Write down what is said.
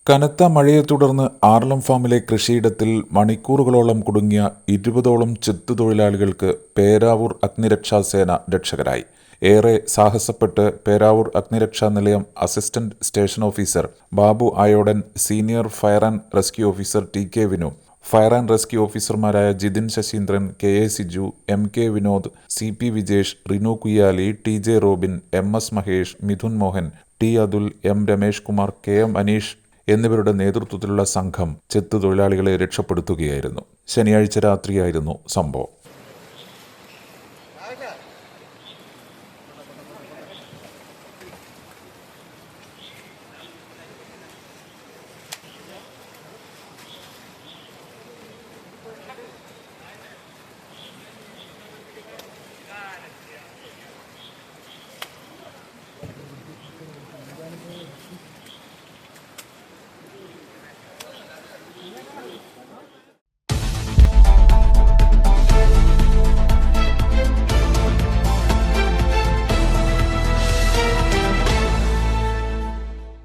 കനത്ത മഴയെ തുടർന്ന് ആർളം ഫാമിലെ കൃഷിയിടത്തിൽ മണിക്കൂറുകളോളം കുടുങ്ങിയ 20ഓളം ചെത്തുതൊഴിലാളികൾക്ക് പേരാവൂർ അഗ്നിരക്ഷാസേന രക്ഷകരായി. ഏറെ സാഹസപ്പെട്ട് പേരാവൂർ അഗ്നിരക്ഷാ നിലയം assistant station officer Babu Ayodan, senior fire and rescue officer TK. Vinu, fire and rescue ഓഫീസർമാരായ ജിതിൻ ശശീന്ദ്രൻ, കെ.എ. സിജു, എം.കെ. വിനോദ്, സി.പി. വിജേഷ്, റിനു കുയ്യാലി, ടി.ജെ. റോബിൻ, എം.എസ്. മഹേഷ്, മിഥുൻ മോഹൻ, ടി. അതുൽ, എം. രമേഷ് കുമാർ, കെ.എം. അനീഷ് എന്നിവരുടെ നേതൃത്വത്തിലുള്ള സംഘം ചെത്തുതൊഴിലാളികളെ രക്ഷപ്പെടുത്തുകയായിരുന്നു. ശനിയാഴ്ച രാത്രിയായിരുന്നു സംഭവം.